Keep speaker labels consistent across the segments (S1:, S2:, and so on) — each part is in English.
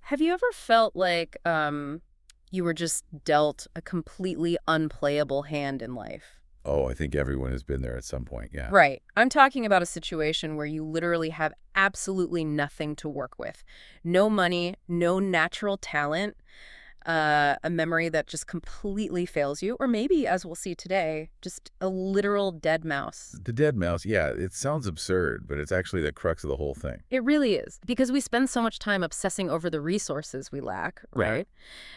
S1: Have you ever felt like you were just dealt a completely unplayable hand in life?
S2: Oh, I think everyone has been there at some point, yeah.
S1: Right. I'm talking about a situation where you literally have absolutely nothing to work with. No money, no natural talent, a memory that just completely fails you, or maybe, as we'll see today, just a literal dead mouse.
S2: The dead mouse, yeah, it sounds absurd, but it's actually the crux of the whole thing.
S1: It really is, because we spend so much time obsessing over the resources we lack,
S2: Right.
S1: right?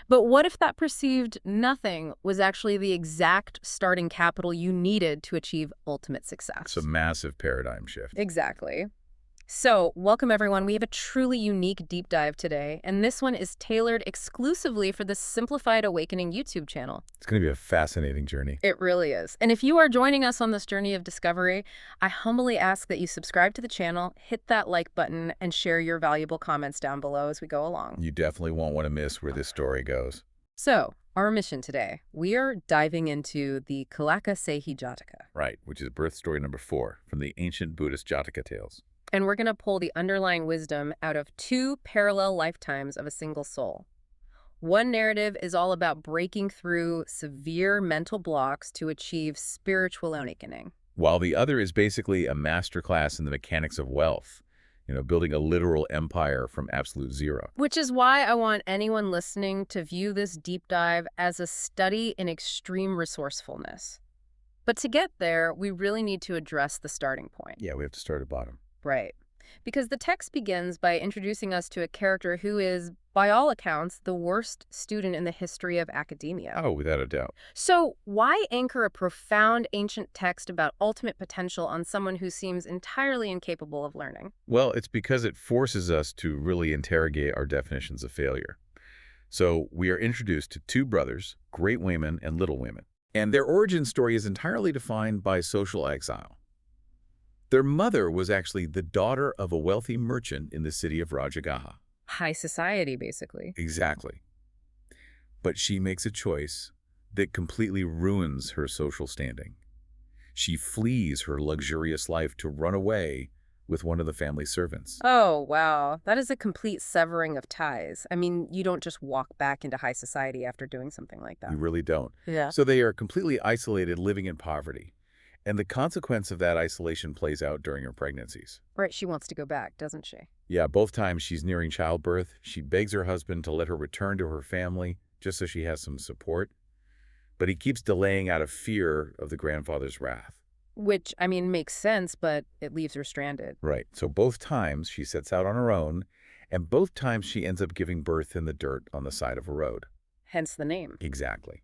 S1: But what if that perceived nothing was actually the exact starting capital you needed to achieve ultimate
S2: It's a
S1: success?
S2: massive paradigm shift.
S1: Exactly. So, welcome everyone. We have a truly unique deep dive today, and this one is tailored exclusively for the Simplified Awakening YouTube channel.
S2: It's going to be a fascinating journey.
S1: It really is. And if you are joining us on this journey of discovery, I humbly ask that you subscribe to the channel, hit that like button, and share your valuable comments down below as we go along.
S2: You definitely won't want to miss where this story goes.
S1: So, our mission today, we are diving into the Cullaka-Setthi Jataka.
S2: Right, which is birth story number 4 from the ancient Buddhist Jataka tales.
S1: And we're going to pull the underlying wisdom out of 2 parallel lifetimes of a single soul. One narrative is all about breaking through severe mental blocks to achieve spiritual awakening.
S2: While the other is basically a masterclass in the mechanics of wealth, building a literal empire from absolute zero.
S1: Which is why I want anyone listening to view this deep dive as a study in extreme resourcefulness. But to get there, we really need to address the starting point.
S2: Yeah, we have to start at bottom.
S1: Right. Because the text begins by introducing us to a character who is, by all accounts, the worst student in the history of academia.
S2: Oh, without a doubt.
S1: So why anchor a profound ancient text about ultimate potential on someone who seems entirely incapable of learning?
S2: Well, it's because it forces us to really interrogate our definitions of failure. So we are introduced to 2 brothers, Great Wayman and Little Wayman, and their origin story is entirely defined by social exile. Their mother was actually the daughter of a wealthy merchant in the city of Rajagaha.
S1: High society, basically.
S2: Exactly. But she makes a choice that completely ruins her social standing. She flees her luxurious life to run away with one of the family servants.
S1: Oh, wow. That is a complete severing of ties. I mean, you don't just walk back into high society after doing something like that.
S2: You really don't.
S1: Yeah.
S2: So they are completely isolated, living in poverty. And the consequence of that isolation plays out during her pregnancies.
S1: Right, she wants to go back, doesn't she?
S2: Yeah, both times she's nearing childbirth, she begs her husband to let her return to her family just so she has some support. But he keeps delaying out of fear of the grandfather's wrath.
S1: Which, I mean, makes sense, but it leaves her stranded.
S2: Right. So both times she sets out on her own, and both times she ends up giving birth in the dirt on the side of a road.
S1: Hence the name.
S2: Exactly.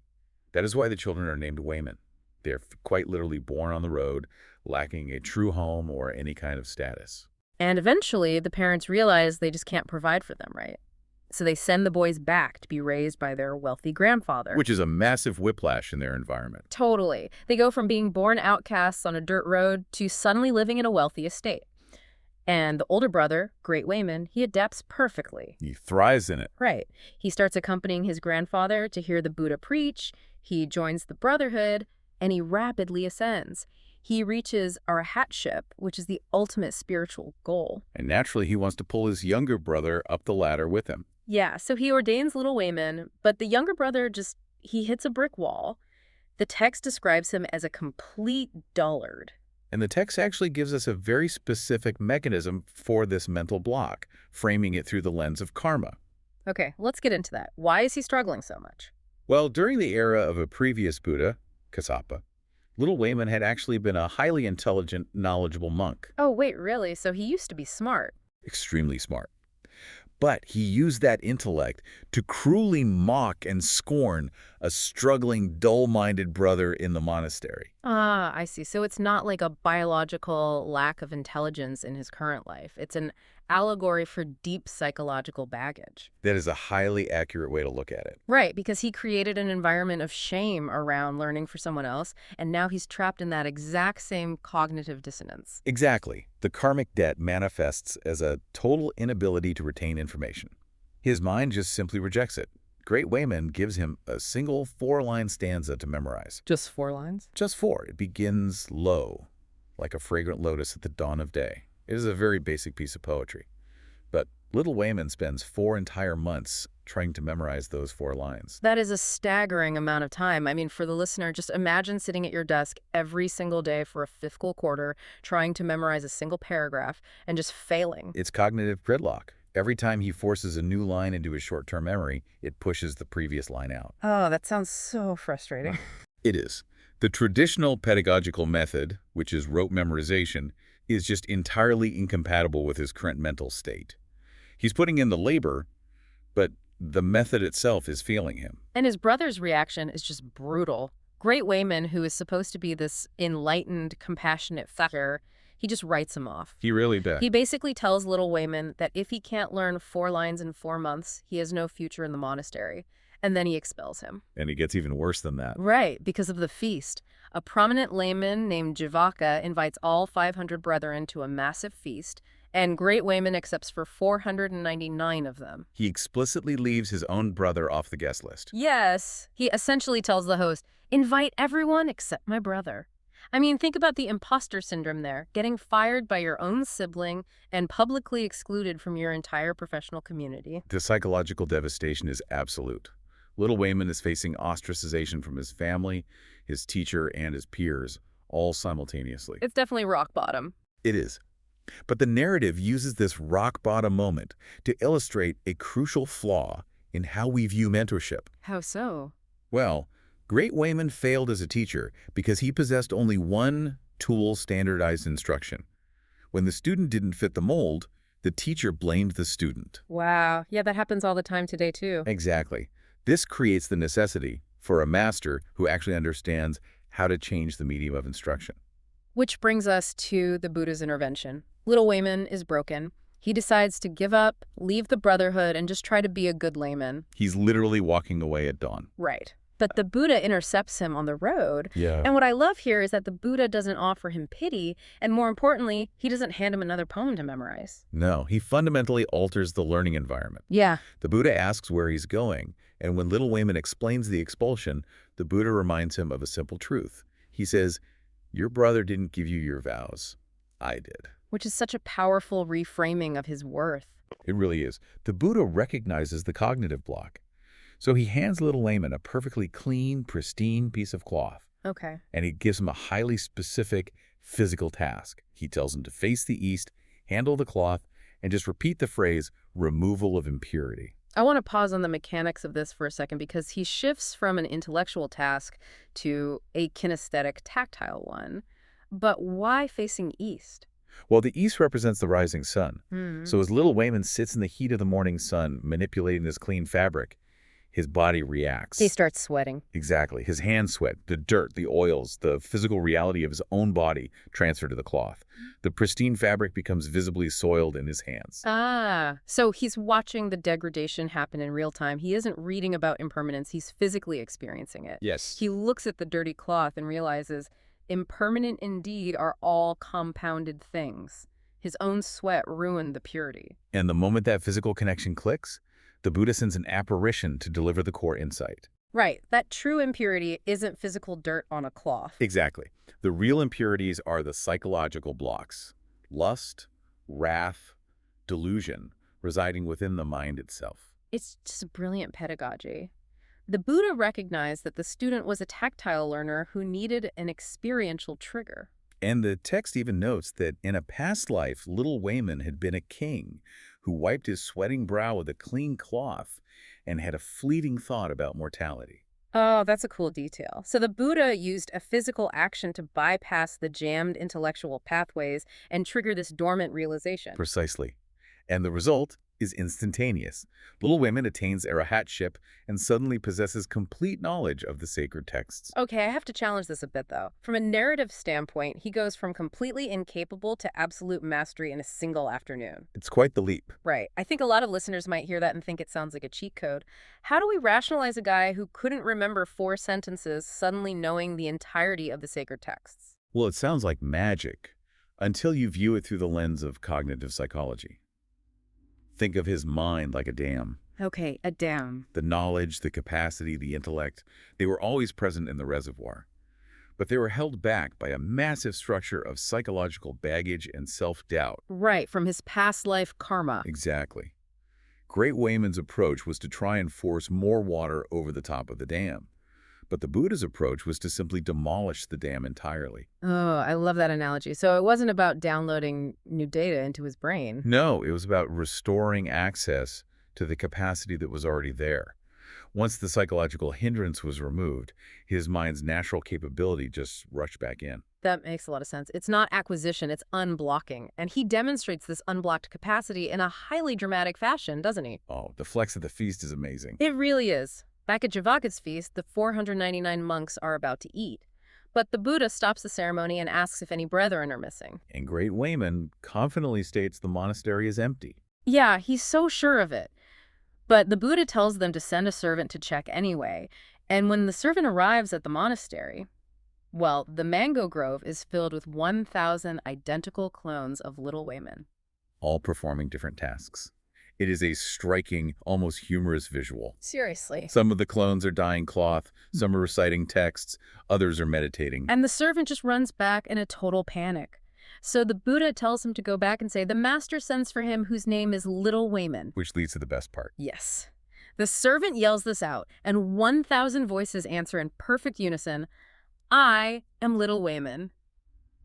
S2: That is why the children are named Wayman. They're quite literally born on the road, lacking a true home or any kind of status.
S1: And eventually, the parents realize they just can't provide for them, right? So they send the boys back to be raised by their wealthy grandfather.
S2: Which is a massive whiplash in their environment.
S1: Totally. They go from being born outcasts on a dirt road to suddenly living in a wealthy estate. And the older brother, Great Wayman, he adapts perfectly.
S2: He thrives in it.
S1: Right. He starts accompanying his grandfather to hear the Buddha preach, he joins the brotherhood, and he rapidly ascends. He reaches arhatship, which is the ultimate spiritual goal.
S2: And naturally, he wants to pull his younger brother up the ladder with him.
S1: Yeah, so he ordains Little Wayman, but the younger brother he hits a brick wall. The text describes him as a complete dullard.
S2: And the text actually gives us a very specific mechanism for this mental block, framing it through the lens of karma.
S1: Okay, let's get into that. Why is he struggling so much?
S2: Well, during the era of a previous Buddha, Kassapa, Little Wayman had actually been a highly intelligent, knowledgeable monk.
S1: Oh, wait, really? So he used to be smart.
S2: Extremely smart. But he used that intellect to cruelly mock and scorn a struggling, dull-minded brother in the monastery.
S1: Ah, I see. So it's not like a biological lack of intelligence in his current life. It's an allegory for deep psychological baggage.
S2: That is a highly accurate way to look at it.
S1: Right, because he created an environment of shame around learning for someone else, and now he's trapped in that exact same cognitive dissonance.
S2: Exactly. The karmic debt manifests as a total inability to retain information. His mind just simply rejects it. Great Wayman gives him a single 4-line stanza to memorize.
S1: Just 4 lines?
S2: Just 4. It begins low, like a fragrant lotus at the dawn of day. It is a very basic piece of poetry. But Little Wayman spends 4 entire months trying to memorize those 4 lines.
S1: That is a staggering amount of time. I mean, for the listener, just imagine sitting at your desk every single day for a fiscal quarter, trying to memorize a single paragraph and just failing.
S2: It's cognitive gridlock. Every time he forces a new line into his short-term memory, it pushes the previous line out.
S1: Oh, that sounds so frustrating.
S2: It is. The traditional pedagogical method, which is rote memorization, is just entirely incompatible with his current mental state. He's putting in the labor, but the method itself is failing him.
S1: And his brother's reaction is just brutal. Great Wayman, who is supposed to be this enlightened, compassionate figure, he just writes him off.
S2: He really does.
S1: He basically tells Little Wayman that if he can't learn 4 lines in 4 months, he has no future in the monastery. And then he expels him.
S2: And it gets even worse than that.
S1: Right, because of the feast. A prominent layman named Javaka invites all 500 brethren to a massive feast, and Great Wayman accepts for 499 of them.
S2: He explicitly leaves his own brother off the guest list.
S1: Yes, he essentially tells the host, invite everyone except my brother. I mean, think about the imposter syndrome there, getting fired by your own sibling and publicly excluded from your entire professional community.
S2: The psychological devastation is absolute. Little Wayman is facing ostracization from his family, his teacher, and his peers, all simultaneously.
S1: It's definitely rock bottom.
S2: It is. But the narrative uses this rock-bottom moment to illustrate a crucial flaw in how we view mentorship.
S1: How so?
S2: Well, Great Wayman failed as a teacher because he possessed only one tool standardized instruction. When the student didn't fit the mold, the teacher blamed the student.
S1: Wow. Yeah, that happens all the time today, too.
S2: Exactly. This creates the necessity for a master who actually understands how to change the medium of instruction.
S1: Which brings us to the Buddha's intervention. Little Wayman is broken. He decides to give up, leave the brotherhood, and just try to be a good layman.
S2: He's literally walking away at dawn.
S1: Right. But the Buddha intercepts him on the road.
S2: Yeah.
S1: And what I love here is that the Buddha doesn't offer him pity, and more importantly, he doesn't hand him another poem to memorize.
S2: No, he fundamentally alters the learning environment.
S1: Yeah.
S2: The Buddha asks where he's going, and when Little Wayman explains the expulsion, the Buddha reminds him of a simple truth. He says, your brother didn't give you your vows. I did.
S1: Which is such a powerful reframing of his worth.
S2: It really is. The Buddha recognizes the cognitive block. So he hands Little Wayman a perfectly clean, pristine piece of cloth.
S1: Okay.
S2: And he gives him a highly specific physical task. He tells him to face the east, handle the cloth, and just repeat the phrase, removal of impurity.
S1: I want to pause on the mechanics of this for a second because he shifts from an intellectual task to a kinesthetic, tactile one. But why facing east?
S2: Well, the east represents the rising sun. So as Little Wayman sits in the heat of the morning sun, manipulating this clean fabric, his body reacts.
S1: He starts sweating.
S2: Exactly. His hands sweat, the dirt, the oils, the physical reality of his own body transfer to the cloth. The pristine fabric becomes visibly soiled in his hands.
S1: Ah, so he's watching the degradation happen in real time. He isn't reading about impermanence. He's physically experiencing it.
S2: Yes.
S1: He looks at the dirty cloth and realizes impermanent indeed are all compounded things. His own sweat ruined the purity.
S2: And the moment that physical connection clicks, the Buddha sends an apparition to deliver the core insight.
S1: Right. That true impurity isn't physical dirt on a cloth.
S2: Exactly. The real impurities are the psychological blocks. Lust, wrath, delusion, residing within the mind itself.
S1: It's just brilliant pedagogy. The Buddha recognized that the student was a tactile learner who needed an experiential trigger.
S2: And the text even notes that in a past life, Little Wayman had been a king who wiped his sweating brow with a clean cloth and had a fleeting thought about mortality.
S1: Oh, that's a cool detail. So the Buddha used a physical action to bypass the jammed intellectual pathways and trigger this dormant realization.
S2: Precisely. And the result is instantaneous. Little Wayman attains arahatship and suddenly possesses complete knowledge of the sacred texts.
S1: Okay, I have to challenge this a bit, though. From a narrative standpoint, he goes from completely incapable to absolute mastery in a single afternoon.
S2: It's quite the leap.
S1: Right. I think a lot of listeners might hear that and think it sounds like a cheat code. How do we rationalize a guy who couldn't remember 4 sentences suddenly knowing the entirety of the sacred texts?
S2: Well, it sounds like magic until you view it through the lens of cognitive psychology. Think of his mind like a dam.
S1: Okay, a dam.
S2: The knowledge, the capacity, the intellect, they were always present in the reservoir. But they were held back by a massive structure of psychological baggage and self-doubt.
S1: Right, from his past life karma.
S2: Exactly. Great Wayman's approach was to try and force more water over the top of the dam. But the Buddha's approach was to simply demolish the dam entirely.
S1: Oh, I love that analogy. So it wasn't about downloading new data into his brain.
S2: No, it was about restoring access to the capacity that was already there. Once the psychological hindrance was removed, his mind's natural capability just rushed back in.
S1: That makes a lot of sense. It's not acquisition, it's unblocking. And he demonstrates this unblocked capacity in a highly dramatic fashion, doesn't he?
S2: Oh, the flex at the feast is amazing.
S1: It really is. Back at Javaka's feast, the 499 monks are about to eat. But the Buddha stops the ceremony and asks if any brethren are missing.
S2: And Great Wayman confidently states the monastery is empty.
S1: Yeah, he's so sure of it. But the Buddha tells them to send a servant to check anyway. And when the servant arrives at the monastery, well, the mango grove is filled with 1,000 identical clones of Little Wayman.
S2: All performing different tasks. It is a striking, almost humorous visual.
S1: Seriously.
S2: Some of the clones are dyeing cloth, some are reciting texts, others are meditating.
S1: And the servant just runs back in a total panic. So the Buddha tells him to go back and say, the master sends for him whose name is Little Wayman.
S2: Which leads to the best part.
S1: Yes. The servant yells this out, and 1,000 voices answer in perfect unison, I am Little Wayman.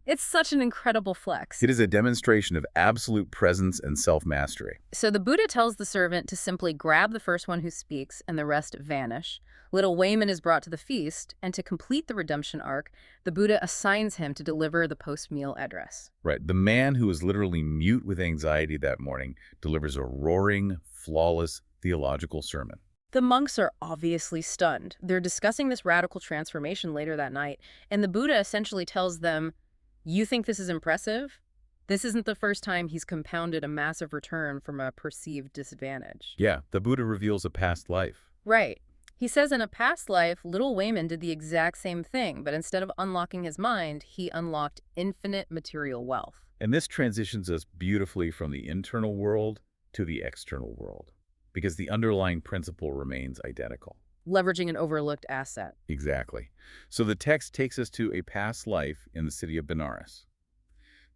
S1: It's such an incredible flex.
S2: It is a demonstration of absolute presence and self-mastery.
S1: So the Buddha tells the servant to simply grab the first one who speaks and the rest vanish. Little Wayman is brought to the feast, and to complete the redemption arc, the Buddha assigns him to deliver the post-meal address.
S2: Right. The man who was literally mute with anxiety that morning delivers a roaring, flawless theological sermon.
S1: The monks are obviously stunned. They're discussing this radical transformation later that night, and the Buddha essentially tells them, you think this is impressive? This isn't the first time he's compounded a massive return from a perceived disadvantage.
S2: Yeah, the Buddha reveals a past life.
S1: Right. He says in a past life, Little Wayman did the exact same thing, but instead of unlocking his mind, he unlocked infinite material wealth.
S2: And this transitions us beautifully from the internal world to the external world, because the underlying principle remains identical.
S1: Leveraging an overlooked asset.
S2: Exactly. So the text takes us to a past life in the city of Benares.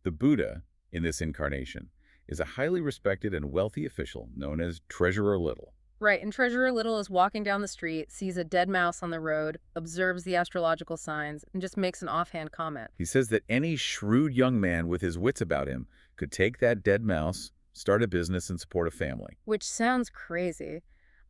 S2: The Buddha, in this incarnation, is a highly respected and wealthy official known as Treasurer Little.
S1: Right, and Treasurer Little is walking down the street, sees a dead mouse on the road, observes the astrological signs, and just makes an offhand comment.
S2: He says that any shrewd young man with his wits about him could take that dead mouse, start a business, and support a family.
S1: Which sounds crazy.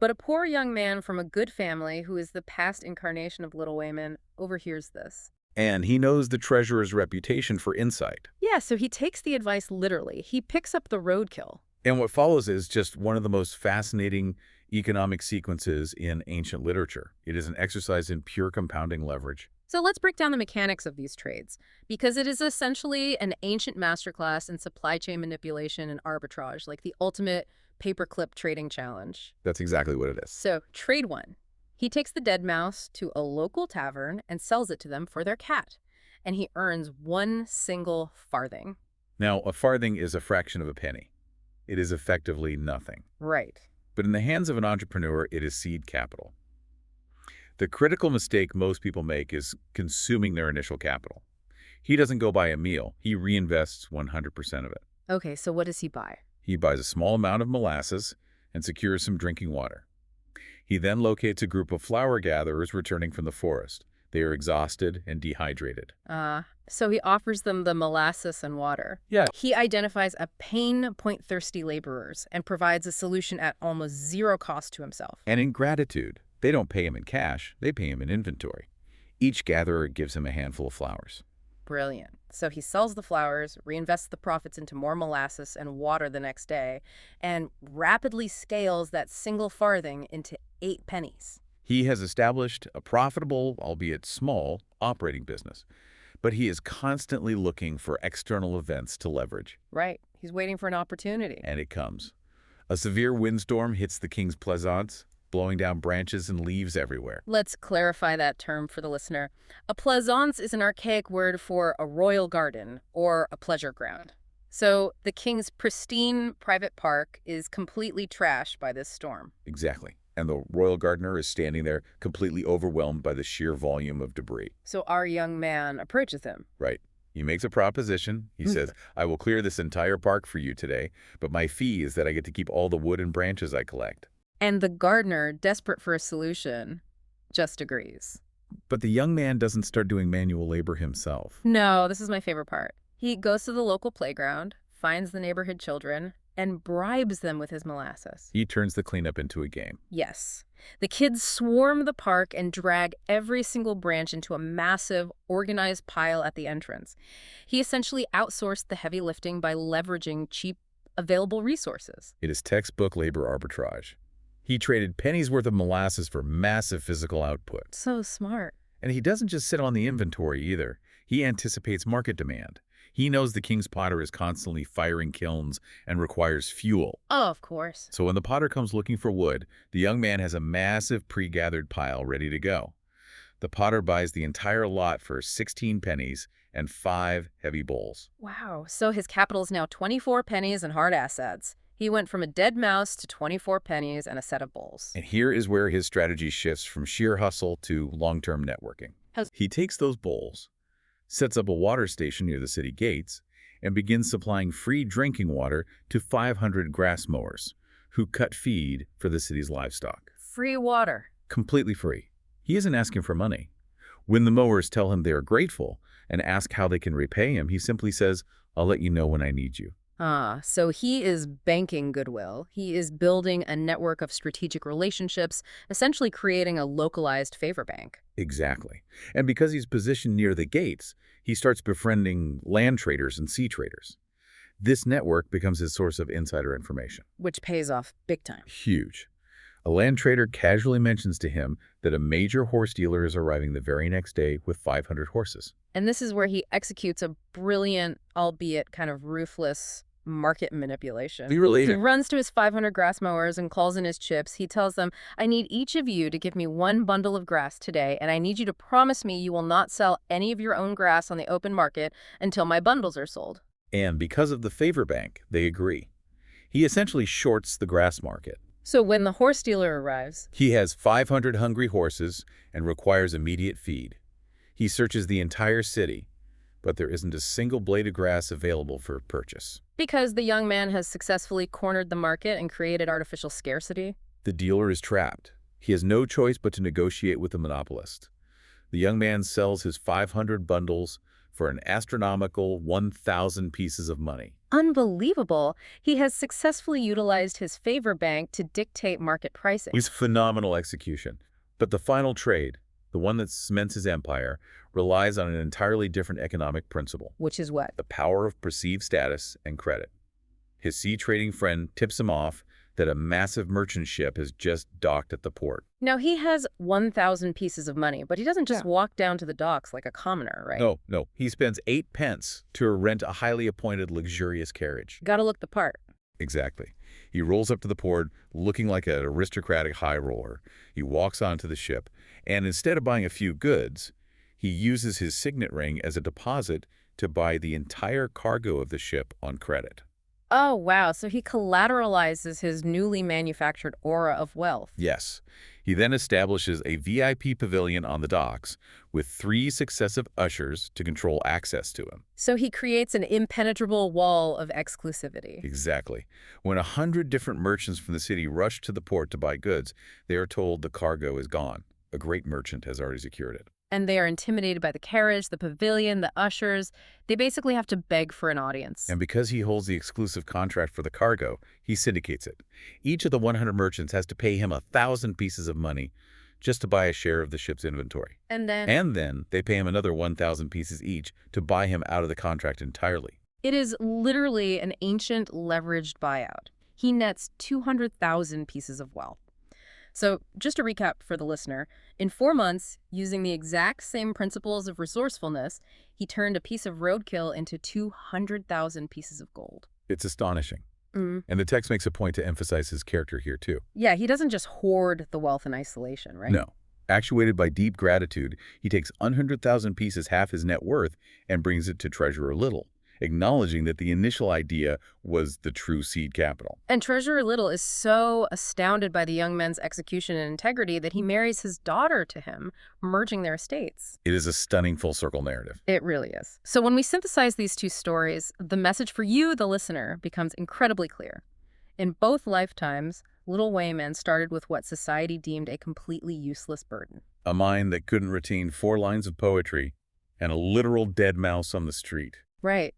S1: But a poor young man from a good family, who is the past incarnation of Little Wayman, overhears this.
S2: And he knows the treasurer's reputation for insight.
S1: Yeah, so he takes the advice literally. He picks up the roadkill.
S2: And what follows is just one of the most fascinating economic sequences in ancient literature. It is an exercise in pure compounding leverage.
S1: So let's break down the mechanics of these trades, because it is essentially an ancient masterclass in supply chain manipulation and arbitrage, like the ultimate paperclip trading challenge.
S2: That's exactly what it is.
S1: So, trade one. He takes the dead mouse to a local tavern and sells it to them for their cat, and he earns one single farthing.
S2: Now, a farthing is a fraction of a penny. It is effectively nothing.
S1: Right.
S2: But in the hands of an entrepreneur, it is seed capital. The critical mistake most people make is consuming their initial capital. He doesn't go buy a meal. He reinvests 100% of it.
S1: Okay, so what does he buy?
S2: He buys a small amount of molasses and secures some drinking water. He then locates a group of flower gatherers returning from the forest. They are exhausted and dehydrated.
S1: So he offers them the molasses and water.
S2: Yeah.
S1: He identifies a pain point thirsty laborers and provides a solution at almost zero cost to himself.
S2: And in gratitude, they don't pay him in cash, they pay him in inventory. Each gatherer gives him a handful of flowers.
S1: Brilliant. So he sells the flowers, reinvests the profits into more molasses and water the next day, and rapidly scales that single farthing into 8 pennies.
S2: He has established a profitable, albeit small, operating business, but he is constantly looking for external events to leverage.
S1: Right. He's waiting for an opportunity.
S2: And it comes. A severe windstorm hits the king's plaisance, blowing down branches and leaves everywhere.
S1: Let's clarify that term for the listener. A plaisance is an archaic word for a royal garden or a pleasure ground. So the king's pristine private park is completely trashed by this storm.
S2: Exactly. And the royal gardener is standing there completely overwhelmed by the sheer volume of debris.
S1: So our young man approaches him.
S2: Right. He makes a proposition. He says, I will clear this entire park for you today, but my fee is that I get to keep all the wood and branches I collect.
S1: And the gardener, desperate for a solution, just agrees.
S2: But the young man doesn't start doing manual labor himself.
S1: No, this is my favorite part. He goes to the local playground, finds the neighborhood children, and bribes them with his molasses.
S2: He turns the cleanup into a game.
S1: Yes. The kids swarm the park and drag every single branch into a massive, organized pile at the entrance. He essentially outsourced the heavy lifting by leveraging cheap, available resources.
S2: It is textbook labor arbitrage. He traded pennies worth of molasses for massive physical output.
S1: So smart.
S2: And he doesn't just sit on the inventory either. He anticipates market demand. He knows the king's potter is constantly firing kilns and requires fuel.
S1: Oh, of course.
S2: So when the potter comes looking for wood, the young man has a massive pre-gathered pile ready to go. The potter buys the entire lot for 16 pennies and 5 heavy bowls.
S1: Wow. So his capital is now 24 pennies and hard assets. He went from a dead mouse to 24 pennies and a set of bowls.
S2: And here is where his strategy shifts from sheer hustle to long-term networking. He takes those bowls, sets up a water station near the city gates, and begins supplying free drinking water to 500 grass mowers who cut feed for the city's livestock.
S1: Free water.
S2: Completely free. He isn't asking for money. When the mowers tell him they are grateful and ask how they can repay him, he simply says, I'll let you know when I need you.
S1: So he is banking Goodwill. He is building a network of strategic relationships, essentially creating a localized favor bank.
S2: Exactly. And because he's positioned near the gates, he starts befriending land traders and sea traders. This network becomes his source of insider information.
S1: Which pays off big time.
S2: Huge. A land trader casually mentions to him that a major horse dealer is arriving the very next day with 500 horses.
S1: And this is where he executes a brilliant, albeit kind of ruthless, market manipulation.
S2: He
S1: runs to his 500 grass mowers and calls in his chips. He tells them, I need each of you to give me 1 bundle of grass today, and I need you to promise me you will not sell any of your own grass on the open market until my bundles are sold.
S2: And because of the favor bank, they agree. He essentially shorts the grass market.
S1: So when the horse dealer arrives,
S2: He has 500 hungry horses and requires immediate feed. He searches the entire city, but there isn't a single blade of grass available for purchase.
S1: because the young man has successfully cornered the market and created artificial scarcity.
S2: The dealer is trapped. He has no choice but to negotiate with the monopolist. The young man sells his 500 bundles for an astronomical 1,000 pieces of money.
S1: Unbelievable. He has successfully utilized his favor bank to dictate market pricing.
S2: It's phenomenal execution. But the final trade, the one that cements his empire, relies on an entirely different economic principle.
S1: Which is what?
S2: The power of perceived status and credit. His sea trading friend tips him off that a massive merchant ship has just docked at the port.
S1: Now, he has 1,000 pieces of money, but he doesn't just walk down to the docks like a commoner, right?
S2: No. He spends 8 pence to rent a highly appointed luxurious carriage.
S1: Gotta look the part.
S2: Exactly. He rolls up to the port looking like an aristocratic high roller. He walks onto the ship, and instead of buying a few goods, he uses his signet ring as a deposit to buy the entire cargo of the ship on credit.
S1: Oh, wow. So he collateralizes his newly manufactured aura of wealth.
S2: Yes. He then establishes a VIP pavilion on the docks with 3 successive ushers to control access to him.
S1: So he creates an impenetrable wall of exclusivity.
S2: Exactly. When 100 different merchants from the city rush to the port to buy goods, they are told the cargo is gone. A great merchant has already secured it.
S1: And they are intimidated by the carriage, the pavilion, the ushers. They basically have to beg for an audience.
S2: And because he holds the exclusive contract for the cargo, he syndicates it. Each of the 100 merchants has to pay him 1,000 pieces of money just to buy a share of the ship's inventory.
S1: And
S2: then they pay him another 1,000 pieces each to buy him out of the contract entirely.
S1: it is literally an ancient leveraged buyout. He nets 200,000 pieces of wealth. So just to recap for the listener, in 4 months, using the exact same principles of resourcefulness, he turned a piece of roadkill into 200,000 pieces of gold.
S2: It's astonishing. And the text makes a point to emphasize his character here, too.
S1: Yeah, he doesn't just hoard the wealth in isolation, right?
S2: No. Actuated by deep gratitude, he takes 100,000 pieces, half his net worth, and brings it to Treasurer Little, acknowledging that the initial idea was the true seed capital.
S1: And Treasurer Little is so astounded by the young man's execution and integrity that he marries his daughter to him, merging their estates.
S2: It is a stunning full-circle narrative.
S1: It really is. So when we synthesize these two stories, the message for you, the listener, becomes incredibly clear. In both lifetimes, Little Wayman started with what society deemed a completely useless burden.
S2: A mind that couldn't retain 4 lines of poetry and a literal dead mouse on the street.
S1: Right.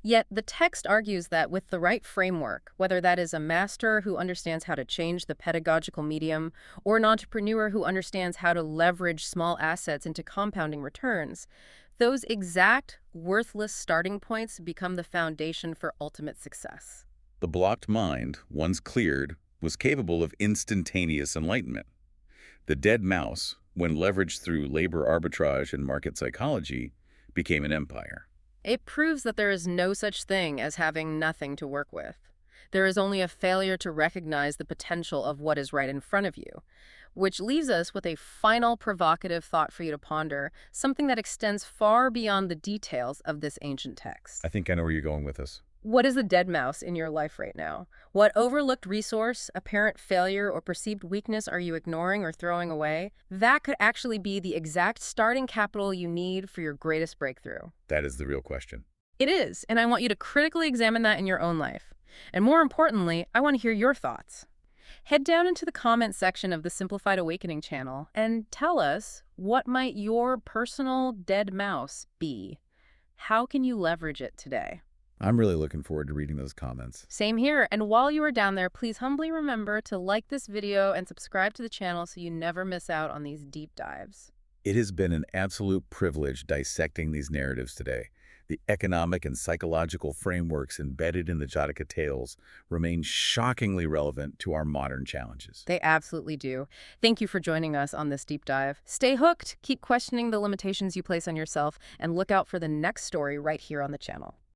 S1: Yet the text argues that with the right framework, whether that is a master who understands how to change the pedagogical medium or an entrepreneur who understands how to leverage small assets into compounding returns, those exact worthless starting points become the foundation for ultimate success.
S2: The blocked mind, once cleared, was capable of instantaneous enlightenment. The dead mouse, when leveraged through labor arbitrage and market psychology, became an empire.
S1: It proves that there is no such thing as having nothing to work with. There is only a failure to recognize the potential of what is right in front of you, which leaves us with a final provocative thought for you to ponder, something that extends far beyond the details of this ancient text.
S2: I think I know where you're going with this.
S1: What is the dead mouse in your life right now? What overlooked resource, apparent failure, or perceived weakness are you ignoring or throwing away? That could actually be the exact starting capital you need for your greatest breakthrough.
S2: That is the real question.
S1: It is, and I want you to critically examine that in your own life. And more importantly, I want to hear your thoughts. Head down into the comment section of the Simplified Awakening channel and tell us, what might your personal dead mouse be? How can you leverage it today?
S2: I'm really looking forward to reading those comments.
S1: Same here, and while you are down there, please humbly remember to like this video and subscribe to the channel so you never miss out on these deep dives.
S2: It has been an absolute privilege dissecting these narratives today. The economic and psychological frameworks embedded in the Jataka tales remain shockingly relevant to our modern challenges.
S1: They absolutely do. Thank you for joining us on this deep dive. Stay hooked, keep questioning the limitations you place on yourself, and look out for the next story right here on the channel.